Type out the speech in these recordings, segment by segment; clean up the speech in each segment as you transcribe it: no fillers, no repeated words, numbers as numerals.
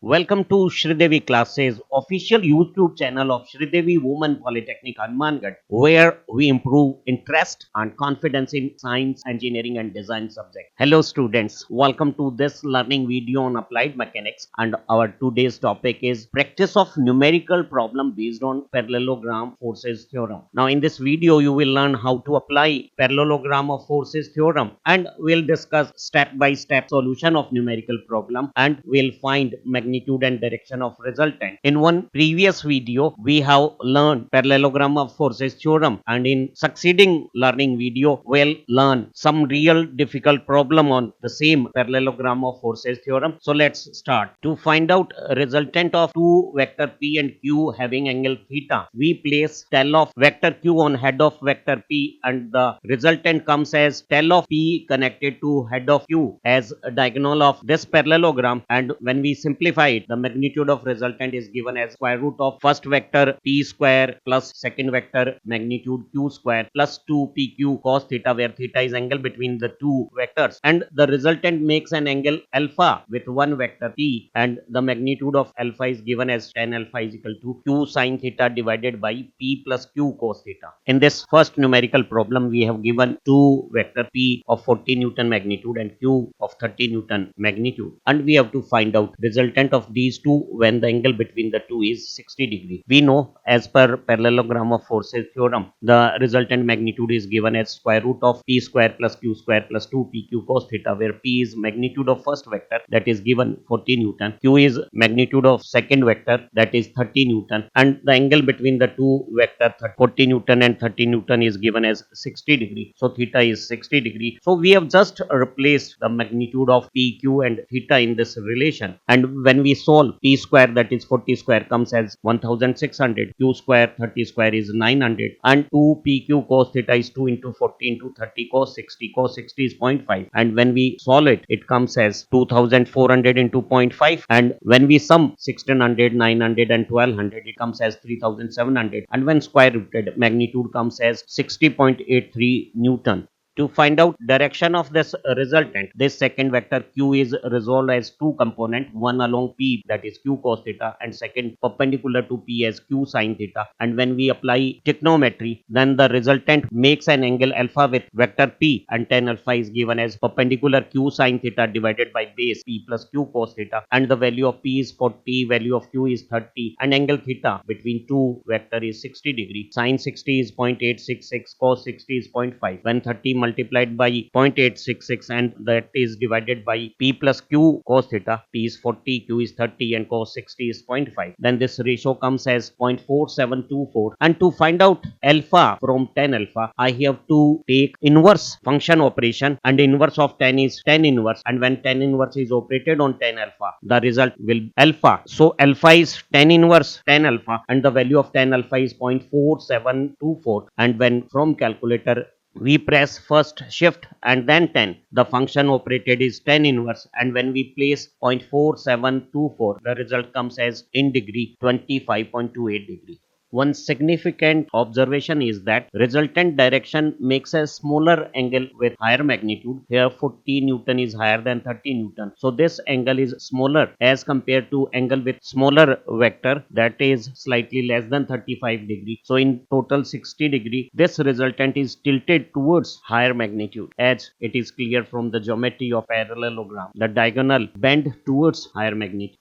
Welcome to Shridevi Classes, official YouTube channel of Shridevi Women Polytechnic Hanumangarh, where we improve interest and confidence in science, engineering and design subject. Hello students, welcome to this learning video on applied mechanics, and our today's topic is practice of numerical problem based on parallelogram forces theorem. Now in this video you will learn how to apply parallelogram of forces theorem, and we'll discuss step by step solution of numerical problem, and we'll find magnitude and direction of resultant. In one previous video, we have learned parallelogram of forces theorem, and in succeeding learning video, we'll learn some real difficult problem on the same parallelogram of forces theorem. So let's start. To find out resultant of two vector P and Q having angle theta, we place tel of vector Q on head of vector P, and the resultant comes as tel of P connected to head of Q as a diagonal of this parallelogram. And when we simplify it, the magnitude of resultant is given as square root of first vector P square plus second vector magnitude Q square plus 2PQ cos theta, where theta is angle between the two vectors, and the resultant makes an angle alpha with one vector P, and the magnitude of alpha is given as tan alpha is equal to Q sin theta divided by P plus Q cos theta. In this first numerical problem, we have given two vector P of 40 Newton magnitude and Q of 30 Newton magnitude, and we have to find out resultant of these two when the angle between the two is 60 degree. We know as per parallelogram of forces theorem, the resultant magnitude is given as square root of P square plus Q square plus 2PQ cos theta, where P is magnitude of first vector, that is given 40 Newton, Q is magnitude of second vector, that is 30 Newton, and the angle between the two vector 40 Newton and 30 Newton is given as 60 degree. So theta is 60 degree. So we have just replaced the magnitude of P, Q and theta in this relation, and when we solve, P square, that is 40 square, comes as 1600, Q square 30 square is 900, and 2PQ cos theta is 2 into 40 into 30 cos 60. Cos 60 is 0.5, and when we solve it, it comes as 2400 into 0.5, and when we sum 1600, 900 and 1200, it comes as 3700, and when square rooted, magnitude comes as 60.83 Newton. To find out direction of this resultant, this second vector Q is resolved as two component, one along P, that is Q cos theta, and second perpendicular to P as Q sin theta. And when we apply trigonometry, then the resultant makes an angle alpha with vector P, and tan alpha is given as perpendicular Q sin theta divided by base P plus Q cos theta, and the value of P is 40, value of Q is 30, and angle theta between two vector is 60 degree. Sin 60 is 0.866, cos 60 is 0.5. When 30 multiplied by 0.866 and that is divided by P plus Q cos theta, P is 40, Q is 30 and cos 60 is 0.5, then this ratio comes as 0.4724. And to find out alpha from tan alpha, I have to take inverse function operation, and inverse of tan is tan inverse, and when tan inverse is operated on tan alpha, the result will alpha. So alpha is tan inverse tan alpha, and the value of tan alpha is 0.4724, and when from calculator we press first shift and then 10, the function operated is tan inverse, and when we place 0.4724, the result comes as in degree 25.28 degree. One significant observation is that resultant direction makes a smaller angle with higher magnitude. Here 40 Newton is higher than 30 Newton. So this angle is smaller as compared to angle with smaller vector, that is slightly less than 35 degree. So in total 60 degree, this resultant is tilted towards higher magnitude, as it is clear from the geometry of parallelogram. The diagonal bend towards higher magnitude.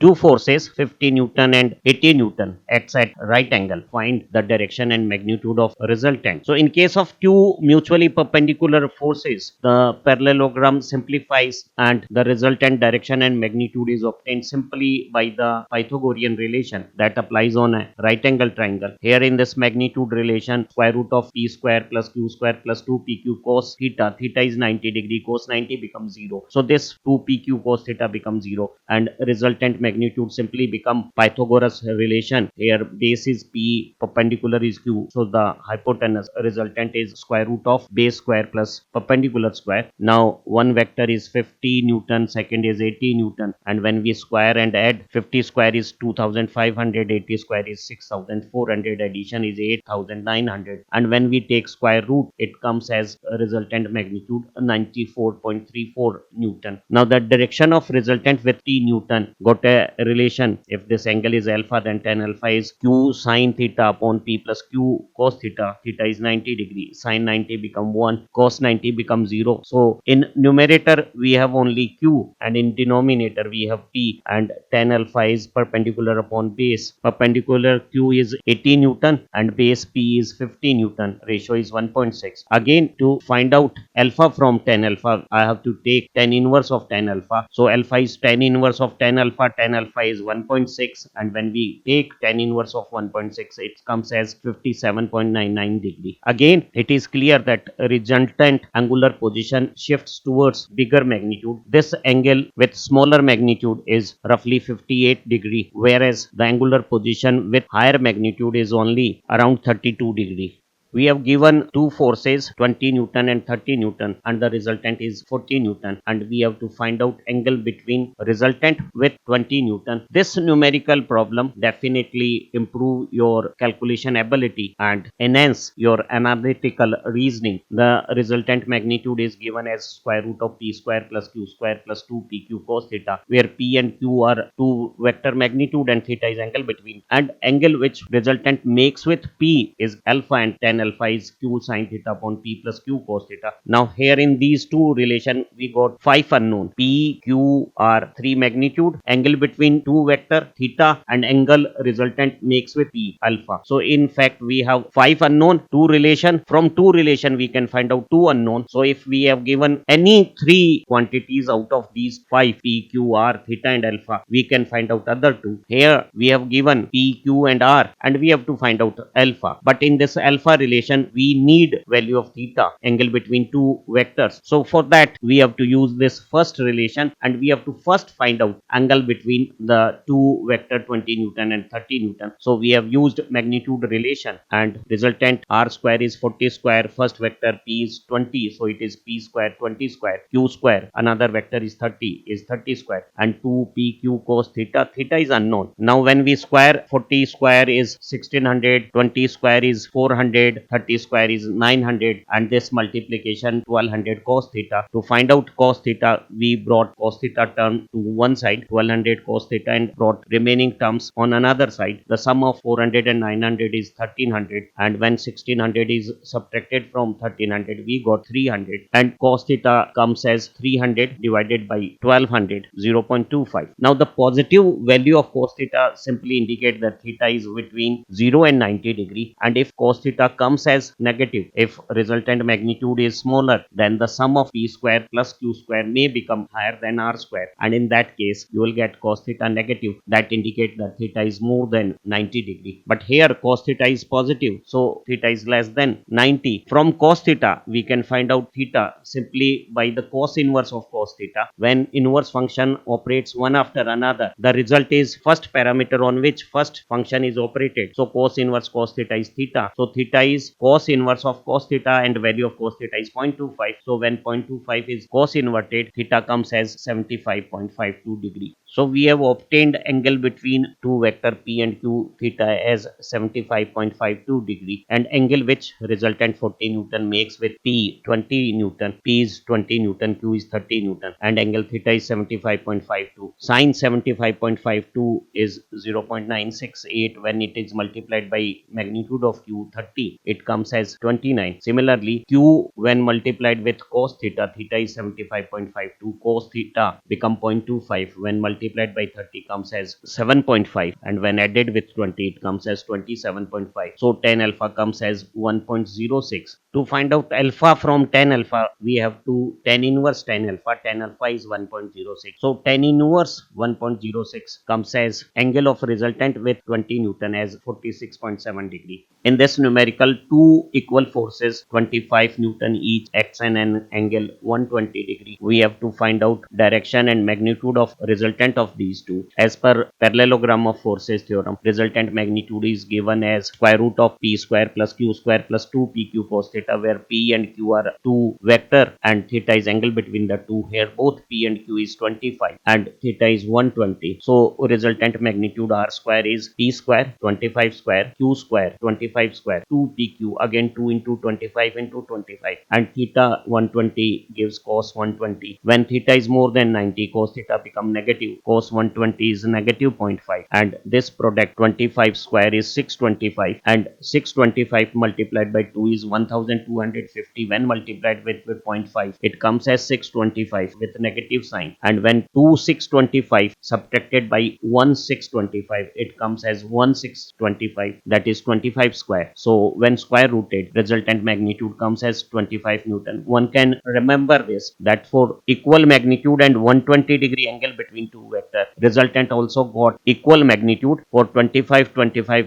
Two forces 50 Newton and 80 Newton acts at right angle. Find the direction and magnitude of resultant. So in case of two mutually perpendicular forces, the parallelogram simplifies and the resultant direction and magnitude is obtained simply by the Pythagorean relation that applies on a right angle triangle. Here in this magnitude relation, square root of P square plus Q square plus 2PQ cos theta, theta is 90 degree, cos 90 becomes 0. So this 2PQ cos theta becomes 0, and resultant magnitude simply become Pythagoras relation. Here base is P, perpendicular is Q, so the hypotenuse resultant is square root of base square plus perpendicular square. Now one vector is 50 Newton, second is 80 Newton, and when we square and add, 50 square is 2500, 80 square is 6400, addition is 8900, and when we take square root, it comes as a resultant magnitude 94.34 Newton. Now the direction of resultant with T Newton got a a relation. If this angle is alpha, then tan alpha is q sine theta upon p plus q cos theta. Theta is 90 degree. Sine 90 become 1, cos 90 becomes 0. So in numerator we have only q, and in denominator we have p, and tan alpha is perpendicular upon base. Perpendicular q is 80 Newton and base p is 50 Newton. Ratio is 1.6. Again, to find out alpha from tan alpha, I have to take tan inverse of tan alpha. So alpha is tan inverse of tan alpha. Tan alpha is 1.6, and when we take tan inverse of 1.6, it comes as 57.99 degree. Again, it is clear that resultant angular position shifts towards bigger magnitude. This angle with smaller magnitude is roughly 58 degree, whereas the angular position with higher magnitude is only around 32 degree. We have given two forces 20 Newton and 30 Newton, and the resultant is 40 Newton, and we have to find out angle between resultant with 20 Newton. This numerical problem definitely improve your calculation ability and enhance your analytical reasoning. The resultant magnitude is given as square root of p square plus q square plus 2pq cos theta, where p and q are two vector magnitude and theta is angle between, and angle which resultant makes with p is alpha, and tan alpha is q sine theta upon p plus q cos theta. Now here in these two relation we got 5 unknown. P, q are 3 magnitude, angle between two vector theta, and angle resultant makes with p alpha. So in fact we have 5 unknown, 2 relation. From 2 relation we can find out 2 unknown. So if we have given any 3 quantities out of these 5, p, q, r, theta and alpha, we can find out other 2. Here we have given p, q and r, and we have to find out alpha. But in this alpha relation we need value of theta, angle between two vectors. So for that we have to use this first relation, and we have to first find out angle between the two vector 20 Newton and 30 Newton. So we have used magnitude relation, and resultant r square is 40 square, first vector p is 20, so it is p square 20 square, q square, another vector is 30, is 30 square, and 2pq cos theta. Theta is unknown. Now when we square, 40 square is 1600, 20 square is 400, 30 square is 900, and this multiplication 1200 cos theta. To find out cos theta, we brought cos theta term to one side, 1200 cos theta, and brought remaining terms on another side. The sum of 400 and 900 is 1300, and when 1600 is subtracted from 1300 we got 300, and cos theta comes as 300 divided by 1200, 0.25. Now the positive value of cos theta simply indicate that theta is between 0 and 90 degree, and if cos theta comes as negative, if resultant magnitude is smaller, then the sum of p square plus q square may become higher than r square, and in that case you will get cos theta negative. That indicate that theta is more than 90 degree. But here cos theta is positive, so theta is less than 90. From cos theta we can find out theta simply by the cos inverse of cos theta. When inverse function operates one after another, the result is first parameter on which first function is operated. So cos inverse cos theta is theta. So theta is cos inverse of cos theta, and value of cos theta is 0.25. So when 0.25 is cos inverted, theta comes as 75.52 degree. So we have obtained angle between two vector p and q theta as 75.52 degree, and angle which resultant 40 Newton makes with p 20 Newton, p is 20 Newton, q is 30 Newton, and angle theta is 75.52. Sine 75.52 is 0.968. When it is multiplied by magnitude of q 30, it comes as 29. Similarly, q when multiplied with cos theta, theta is 75.52, cos theta become 0.25. When multiplied by 30 comes as 7.5, and when added with 20 it comes as 27.5. So tan alpha comes as 1.06. To find out alpha from tan alpha, we have to tan inverse tan alpha. Tan alpha is 1.06. So tan inverse 1.06 comes as angle of resultant with 20 Newton as 46.7 degree. In this numerical, two equal forces 25 Newton each acts on an angle 120 degree. We have to find out direction and magnitude of resultant of these two. As per parallelogram of forces theorem, resultant magnitude is given as square root of p square plus q square plus 2pq cos theta, where p and q are two vector and theta is angle between the two. Here both p and q is 25 and theta is 120. So resultant magnitude r square is p square 25 square q square 25 square 2p PQ, again 2 into 25 into 25, and theta 120 gives cos 120. When theta is more than 90, cos theta become negative, cos 120 is negative 0.5, and this product 25 square is 625, and 625 multiplied by 2 is 1250. When multiplied with zero point 0.5, it comes as 625 with negative sign, and when 2 625 subtracted by 1 625, it comes as 1 625, that is 25 square. So when square rooted, resultant magnitude comes as 25 Newton. One can remember this, that for equal magnitude and 120-degree angle between two vectors, resultant also got equal magnitude. For 25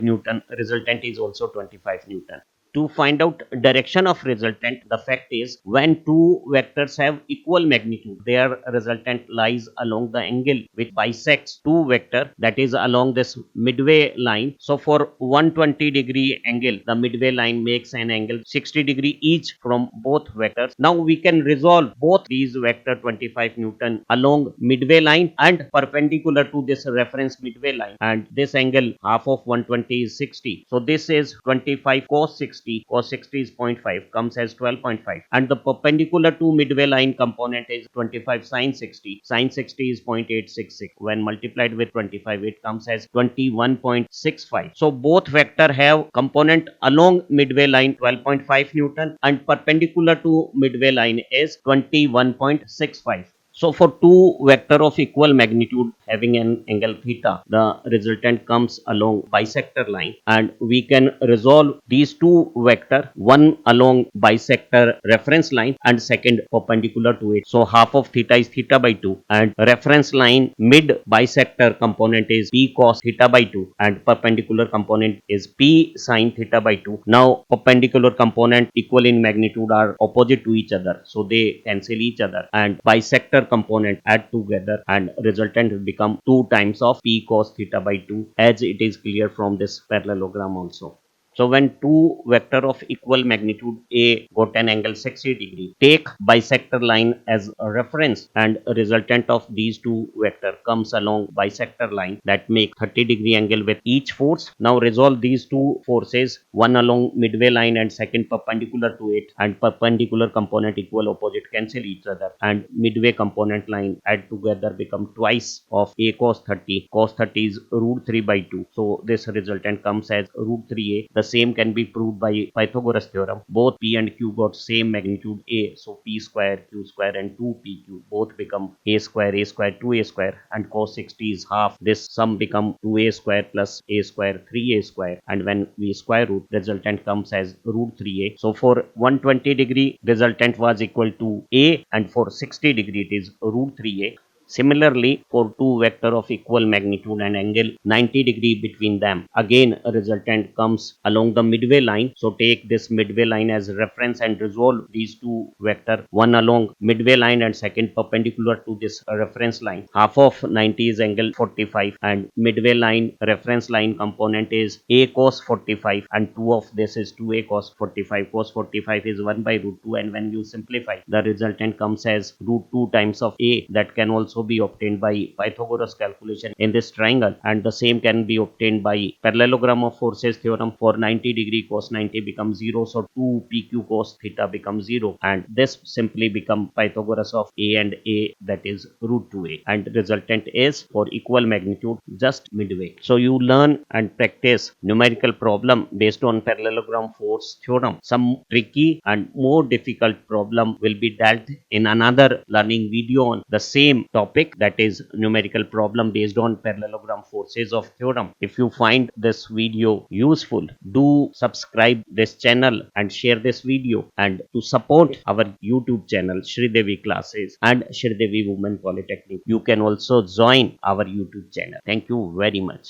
Newton, resultant is also 25 Newton. To find out direction of resultant, the fact is, when two vectors have equal magnitude, their resultant lies along the angle which bisects two vector, that is along this midway line. So for 120-degree angle, the midway line makes an angle 60-degree each from both vectors. Now we can resolve both these vector 25 Newton along midway line and perpendicular to this reference midway line, and this angle half of 120 is 60. So this is 25 cos 60. Cos 60 is 0.5, comes as 12.5, and the perpendicular to midway line component is 25 sin 60. Sin 60 is 0.866. When multiplied with 25, it comes as 21.65. So both vector have component along midway line 12.5 Newton, and perpendicular to midway line is 21.65. So for two vector of equal magnitude having an angle theta, the resultant comes along bisector line, and we can resolve these two vector, one along bisector reference line and second perpendicular to it. So half of theta is theta by 2, and reference line mid bisector component is p cos theta by 2, and perpendicular component is p sin theta by 2. Now perpendicular component equal in magnitude are opposite to each other, so they cancel each other, and bisector component add together, and resultant will become 2 times of p cos theta by 2, as it is clear from this parallelogram also. So when two vector of equal magnitude A got an angle 60 degree, take bisector line as a reference, and a resultant of these two vector comes along bisector line that make 30 degree angle with each force. Now resolve these two forces, one along midway line and second perpendicular to it, and perpendicular component equal opposite cancel each other, and midway component line add together become twice of A cos 30. Cos 30 is root 3 by 2. So this resultant comes as root 3A. The same can be proved by Pythagoras theorem. Both P and Q got same magnitude A, so P square, Q square and 2PQ both become A square, 2A square, and cos 60 is half. This sum become 2A square plus A square, 3A square, and when we square root, resultant comes as root 3A. So for 120 degree, resultant was equal to A, and for 60 degree it is root 3A. Similarly, for two vector of equal magnitude and angle 90 degree between them, again a resultant comes along the midway line. So take this midway line as reference and resolve these two vector, one along midway line and second perpendicular to this reference line. Half of 90 is angle 45, and midway line reference line component is A cos 45, and 2 of this is 2A cos 45. Cos 45 is 1 by root 2, and when you simplify, the resultant comes as root 2 times of A. That can also be obtained by Pythagoras calculation in this triangle, and the same can be obtained by parallelogram of forces theorem. For 90 degree, cos 90 becomes 0, so 2 PQ cos theta becomes 0, and this simply become Pythagoras of A and A, that is root 2A, and resultant is for equal magnitude just midway. So you learn and practice numerical problem based on parallelogram force theorem. Some tricky and more difficult problem will be dealt in another learning video on the same topic, that is numerical problem based on parallelogram forces of theorem. If you find this video useful, do subscribe this channel and share this video, and to support our YouTube channel Sridevi Classes and Sridevi Women Polytechnic, you can also join our YouTube channel. Thank you very much.